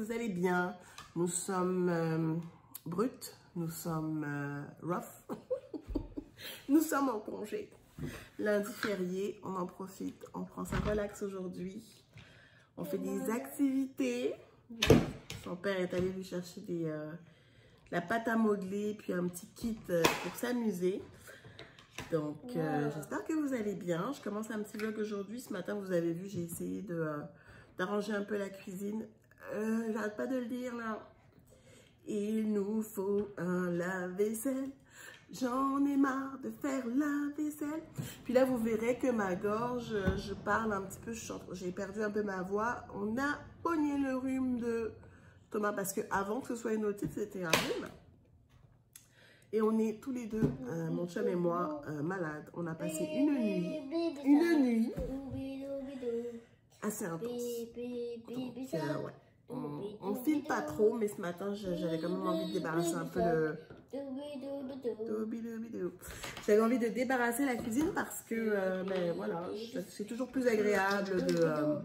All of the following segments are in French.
vous allez bien. Nous sommes bruts, nous sommes rough, nous sommes en congé. Lundi férié, on en profite, on prend sa relax aujourd'hui. On fait des activités. Son père est allé lui chercher la pâte à modeler, puis un petit kit pour s'amuser. Donc, j'espère que vous allez bien. Je commence un petit vlog aujourd'hui. Ce matin, vous avez vu, j'ai essayé d'arranger un peu la cuisine. J'arrête pas de le dire, là. Il nous faut un lave-vaisselle. J'en ai marre de faire la vaisselle. Puis là, vous verrez que ma gorge, je parle un petit peu, j'ai perdu un peu ma voix. On a pogné le rhume de Thomas parce qu'avant que ce soit une otite, c'était un rhume. Et on est tous les deux, mon chum et moi, malades. On a passé une nuit assez intense. Donc, ouais. On file pas trop, mais ce matin, j'avais quand même envie de débarrasser un peu J'avais envie de débarrasser la cuisine parce que, ben voilà, c'est toujours plus agréable d'avoir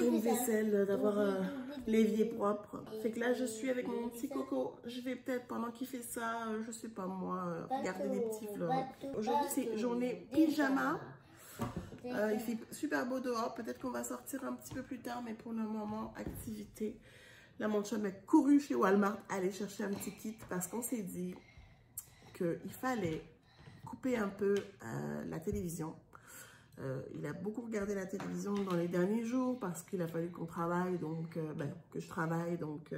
une vaisselle, d'avoir l'évier propre. Fait que là, je suis avec mon petit coco. Je vais peut-être, pendant qu'il fait ça, je sais pas moi, regarder des petits vlogs. Aujourd'hui, c'est journée pyjama. Il fait super beau dehors. Peut-être qu'on va sortir un petit peu plus tard, mais pour le moment, activité. Là, mon chum a couru chez Walmart aller chercher un petit kit parce qu'on s'est dit qu'il fallait couper un peu la télévision. Il a beaucoup regardé la télévision dans les derniers jours parce qu'il a fallu qu'on travaille, donc que je travaille, donc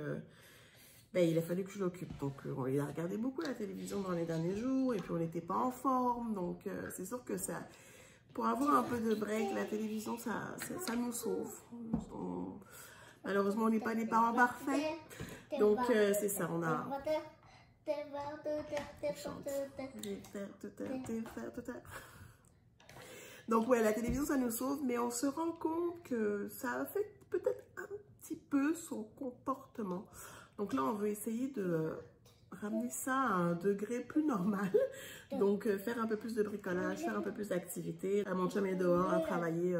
il a fallu que je l'occupe. Donc il a regardé beaucoup la télévision dans les derniers jours et puis on n'était pas en forme, donc c'est sûr que ça, pour avoir un peu de break, la télévision ça nous sauve. Malheureusement, on n'est pas des parents parfaits, donc c'est ça, on a... Donc ouais, la télévision ça nous sauve, mais on se rend compte que ça affecte peut-être un petit peu son comportement. Donc là, on veut essayer de ramener ça à un degré plus normal. Donc faire un peu plus de bricolage, faire un peu plus d'activités. Mon chum est dehors à travailler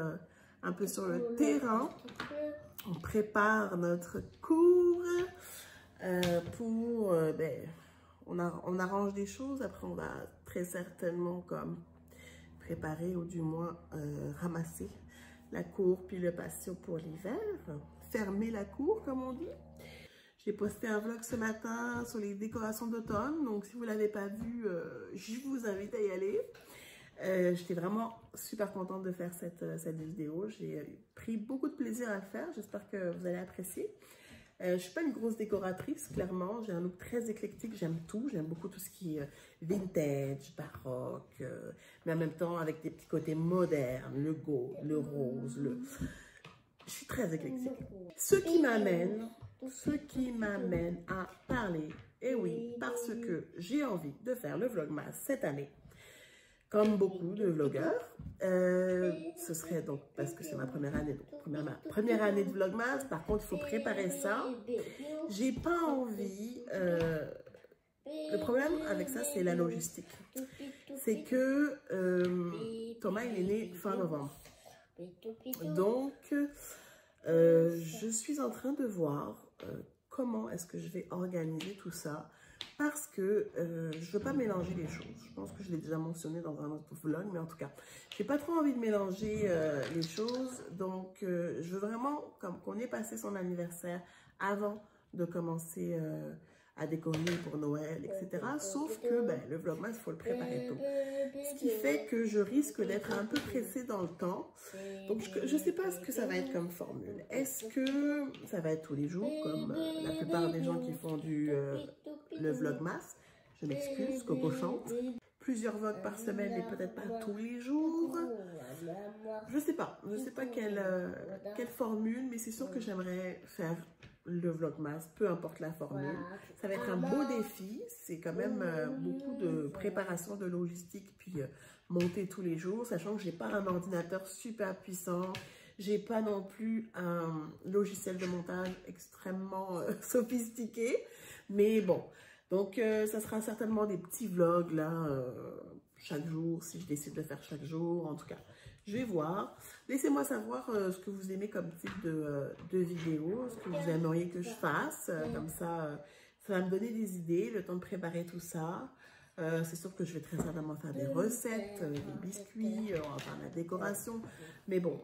un peu sur le terrain. On prépare notre cours pour... on arrange des choses. Après, on va très certainement comme... préparer ou du moins ramasser la cour puis le patio pour l'hiver, fermer la cour comme on dit. J'ai posté un vlog ce matin sur les décorations d'automne, donc si vous ne l'avez pas vu, je vous invite à y aller. J'étais vraiment super contente de faire cette vidéo, j'ai pris beaucoup de plaisir à le faire, j'espère que vous allez apprécier. Je ne suis pas une grosse décoratrice, clairement. J'ai un look très éclectique, j'aime tout. J'aime beaucoup tout ce qui est vintage, baroque, mais en même temps avec des petits côtés modernes, le gold, le rose, Je suis très éclectique. Ce qui m'amène à parler, et oui, parce que j'ai envie de faire le vlogmas cette année. Comme beaucoup de vlogueurs, ce serait donc, parce que c'est ma première année, donc ma première année de vlogmas, par contre il faut préparer ça. J'ai pas envie, le problème avec ça c'est la logistique. C'est que Thomas il est né fin novembre. Donc je suis en train de voir comment est-ce que je vais organiser tout ça. Parce que je ne veux pas mélanger les choses. Je pense que je l'ai déjà mentionné dans un autre vlog, mais en tout cas, je n'ai pas trop envie de mélanger les choses. Donc, je veux vraiment qu'on ait passé son anniversaire avant de commencer à décorer pour Noël, etc. Sauf que le vlogmas, il faut le préparer tôt. Ce qui fait que je risque d'être un peu pressée dans le temps. Donc, je ne sais pas ce que ça va être comme formule. Est-ce que ça va être tous les jours, comme la plupart des gens qui font le vlogmas? Je m'excuse, Coco chante. Plusieurs vlogs par semaine, mais peut-être pas tous les jours. Je sais pas quelle formule, mais c'est sûr que j'aimerais faire le vlogmas, peu importe la formule. Ça va être un beau défi, c'est quand même beaucoup de préparation, de logistique, puis monter tous les jours, sachant que j'ai pas un ordinateur super puissant, j'ai pas non plus un logiciel de montage extrêmement sophistiqué, mais bon. Donc, ça sera certainement des petits vlogs, là. chaque jour, si je décide de faire chaque jour, en tout cas. Je vais voir. Laissez-moi savoir ce que vous aimez comme type de vidéo, ce que vous aimeriez que je fasse. Comme ça, ça va me donner des idées, le temps de préparer tout ça. C'est sûr que je vais très certainement faire des recettes, des biscuits, on va faire de la décoration. Mais bon,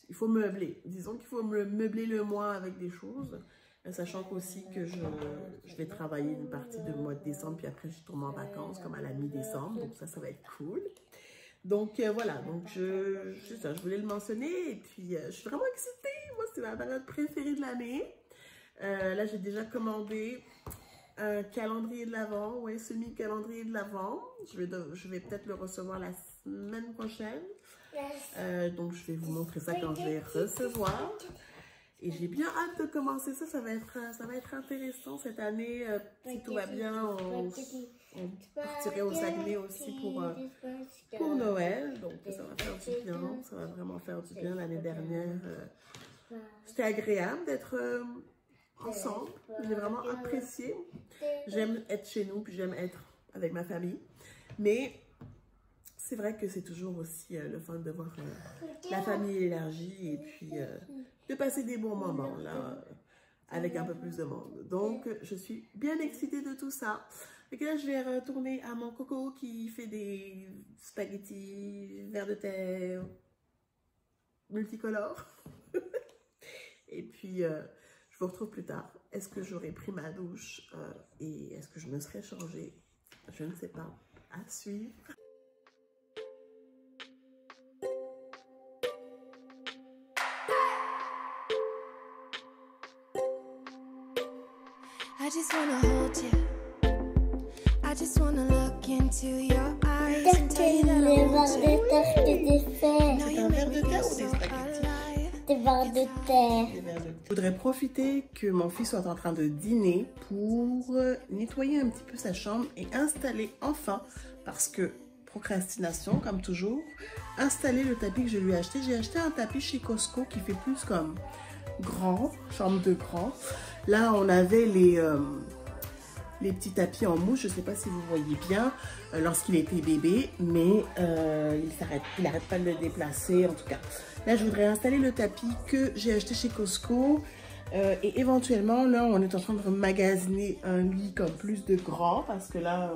il faut meubler. Disons qu'il faut meubler le mois avec des choses. Sachant qu'aussi que je vais travailler une partie du mois de décembre, puis après je tourne en vacances comme à la mi-décembre. Donc ça va être cool. Donc voilà, donc je voulais le mentionner et puis je suis vraiment excitée. Moi, c'est ma période préférée de l'année. Là, j'ai déjà commandé un calendrier de l'Avent, ouais, semi-calendrier de l'Avent. Je vais peut-être le recevoir la semaine prochaine. Donc je vais vous montrer ça quand je vais recevoir. Et j'ai bien hâte de commencer ça. Ça va être intéressant cette année. Si tout va bien, on partirait au Saguenay aussi pour Noël. Donc ça va faire du bien. Ça va vraiment faire du bien. L'année dernière, c'était agréable d'être ensemble. J'ai vraiment apprécié. J'aime être chez nous, puis j'aime être avec ma famille. Mais c'est vrai que c'est toujours aussi le fun de voir la famille élargie et puis de passer des bons moments là avec un peu plus de monde. Donc, je suis bien excitée de tout ça. Et que là, je vais retourner à mon coco qui fait des spaghettis vers de terre multicolores. Et puis, je vous retrouve plus tard. Est-ce que j'aurai pris ma douche et est-ce que je me serai changée? Je ne sais pas. À suivre. I just wanna hold you. I just wanna look into your eyes and tell you that I want you. C'est un verre de terre ou des spaghettis? Des verres de terre. Je voudrais profiter que mon fils soit en train de dîner pour nettoyer un petit peu sa chambre et installer enfin, parce que procrastination comme toujours, installer le tapis que je lui ai acheté. J'ai acheté un tapis chez Costco qui fait plus comme grand, chambre de grand. Là, on avait les petits tapis en mousse. Je ne sais pas si vous voyez bien lorsqu'il était bébé, mais il n'arrête pas de le déplacer en tout cas. Là, je voudrais installer le tapis que j'ai acheté chez Costco. Et éventuellement, là, on est en train de magasiner un lit comme plus de grand parce que là,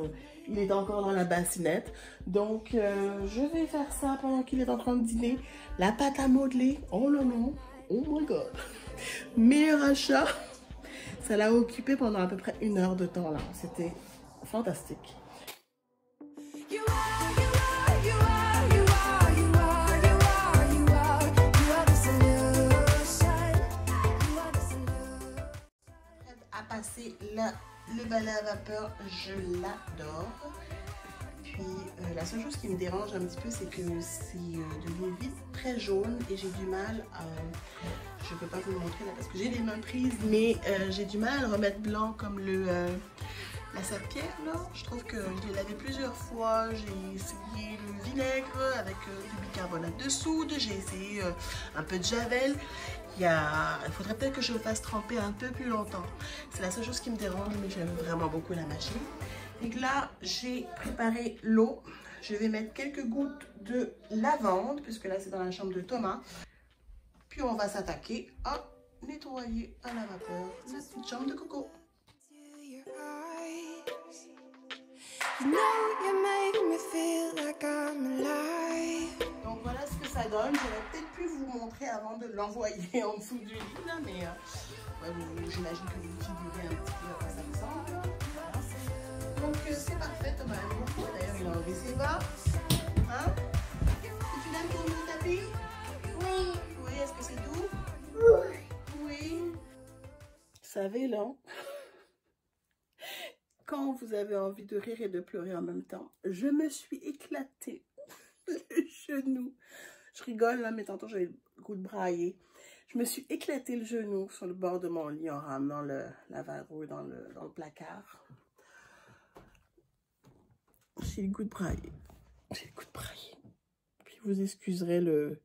il est encore dans la bassinette. Donc, je vais faire ça pendant qu'il est en train de dîner. La pâte à modeler, oh là là, oh my god. Meilleur achat. Ça l'a occupé pendant à peu près 1 heure de temps là. C'était fantastique. À passer le balai à vapeur, je l'adore. Puis la seule chose qui me dérange un petit peu, c'est que c'est devenu vite très jaune et j'ai du mal à... Je ne peux pas vous le montrer là parce que j'ai les mains prises, mais j'ai du mal à le remettre blanc comme la serpillère là. Je trouve que je l'ai lavé plusieurs fois. J'ai essayé le vinaigre avec du bicarbonate de soude. J'ai essayé un peu de javel. Il faudrait peut-être que je le fasse tremper un peu plus longtemps. C'est la seule chose qui me dérange, mais j'aime vraiment beaucoup la machine. Et là, j'ai préparé l'eau. Je vais mettre quelques gouttes de lavande, puisque là, c'est dans la chambre de Thomas. Puis, on va s'attaquer à nettoyer à la vapeur la petite chambre de Coco. Donc, voilà ce que ça donne. J'aurais peut-être pu vous montrer avant de l'envoyer en dessous du lit, là, mais ouais, j'imagine que vous figurez un petit peu à quoi ça ressemble. Donc c'est parfait, Thomas aime beaucoup. D'ailleurs, il a enlevé ses bas. Hein? Et tu l'aimes ton tapis? Oui. Oui, est-ce que c'est doux? Oui. Oui. Vous savez, là, quand vous avez envie de rire et de pleurer en même temps, je me suis éclatée le genou. Je rigole là, mais tantôt j'avais le goût de brailler. Je me suis éclaté le genou sur le bord de mon lit en ramenant la varou dans le placard. J'ai le goût de brailler. J'ai le goût de brailler. Puis vous excuserez le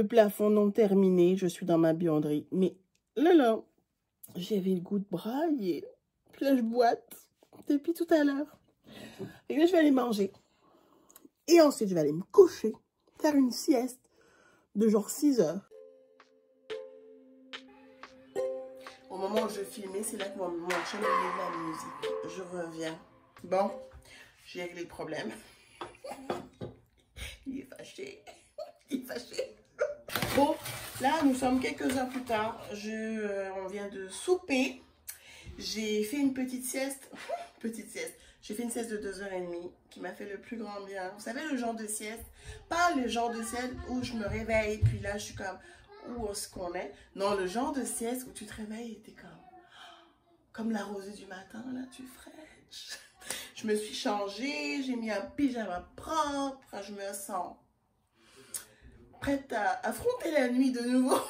plafond non terminé. Je suis dans ma buanderie. Mais là, j'avais le goût de brailler. Puis là, je boite depuis tout à l'heure. Et là, je vais aller manger. Et ensuite, je vais aller me coucher, faire une sieste de genre 6 heures. Au moment où je filmais, c'est là que mon chien a mis de la musique. Je reviens. Bon, j'ai réglé le problème. Il est fâché. Il est fâché. Bon, là, nous sommes quelques heures plus tard. On vient de souper. J'ai fait une petite sieste. Petite sieste. J'ai fait une sieste de 2h30 qui m'a fait le plus grand bien. Vous savez, le genre de sieste, pas le genre de sieste où je me réveille, puis là, je suis comme, où est-ce qu'on est? Non, le genre de sieste où tu te réveilles et t'es comme la rosée du matin, là, tu fraîches. Je me suis changée, j'ai mis un pyjama propre, je me sens prête à affronter la nuit de nouveau.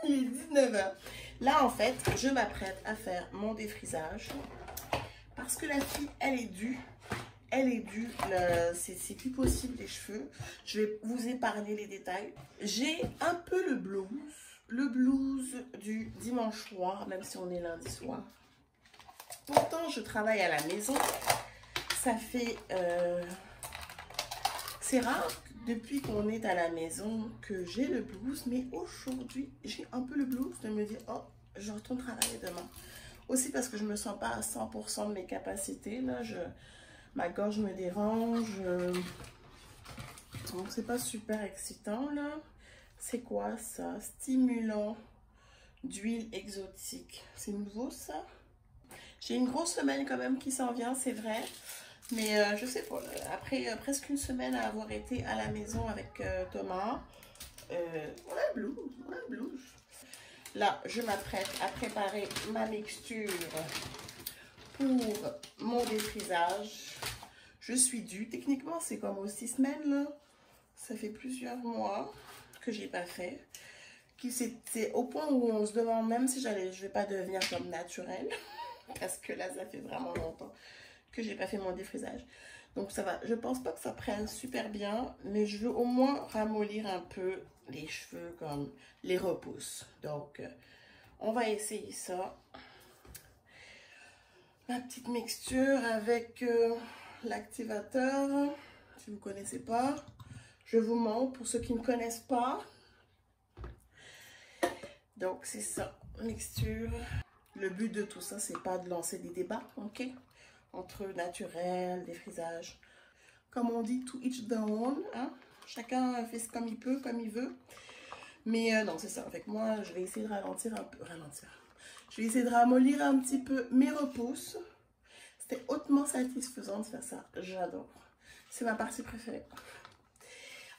Il est 19h. Là, en fait, je m'apprête à faire mon défrisage. Parce que la fille, elle est due. Elle est due. C'est plus possible les cheveux. Je vais vous épargner les détails. J'ai un peu le blues. Le blues du dimanche soir, même si on est lundi soir. Pourtant, je travaille à la maison. Ça fait... c'est rare depuis qu'on est à la maison que j'ai le blues. Mais aujourd'hui, j'ai un peu le blues de me dire, oh, je retourne travailler demain. Aussi parce que je ne me sens pas à 100% de mes capacités. Là, ma gorge me dérange. Donc, c'est pas super excitant, là. C'est quoi, ça? Stimulant d'huile exotique. C'est nouveau, ça? J'ai une grosse semaine, quand même, qui s'en vient, c'est vrai. Mais je sais pas. Après presque une semaine à avoir été à la maison avec Thomas, on a le blues. On a le blues. Là, je m'apprête à préparer ma mixture pour mon défrisage. Je suis due. Techniquement, c'est comme aux 6 semaines, là. Ça fait plusieurs mois que j'ai pas fait. C'est au point où on se demande même si je vais pas devenir comme naturelle. Parce que là, ça fait vraiment longtemps que j'ai pas fait mon défrisage. Donc, ça va. Je pense pas que ça prenne super bien. Mais je veux au moins ramollir un peu les cheveux, comme les repousses. Donc, on va essayer ça. Ma petite mixture avec l'activateur. Si vous ne connaissez pas, je vous montre pour ceux qui ne connaissent pas. Donc, c'est ça, mixture. Le but de tout ça, c'est pas de lancer des débats, ok? Entre naturel, défrisage. Comme on dit, to each their own, hein? Chacun fait ce comme il peut, comme il veut. Mais non, c'est ça. Avec moi, je vais essayer de ralentir un peu. Je vais essayer de ramollir un petit peu mes repousses. C'était hautement satisfaisant de faire ça. J'adore. C'est ma partie préférée.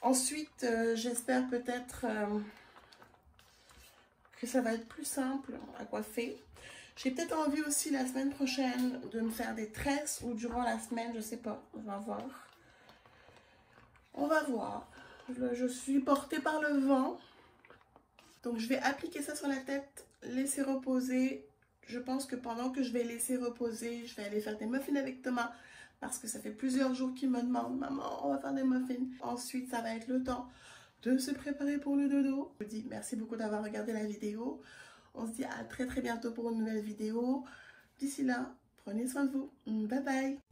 Ensuite, j'espère peut-être que ça va être plus simple à coiffer. J'ai peut-être envie aussi la semaine prochaine de me faire des tresses ou durant la semaine, je sais pas. On va voir. On va voir. Je suis portée par le vent. Donc, je vais appliquer ça sur la tête, laisser reposer. Je pense que pendant que je vais laisser reposer, je vais aller faire des muffins avec Thomas. Parce que ça fait plusieurs jours qu'il me demande, maman, on va faire des muffins. Ensuite, ça va être le temps de se préparer pour le dodo. Je vous dis merci beaucoup d'avoir regardé la vidéo. On se dit à très bientôt pour une nouvelle vidéo. D'ici là, prenez soin de vous. Bye bye.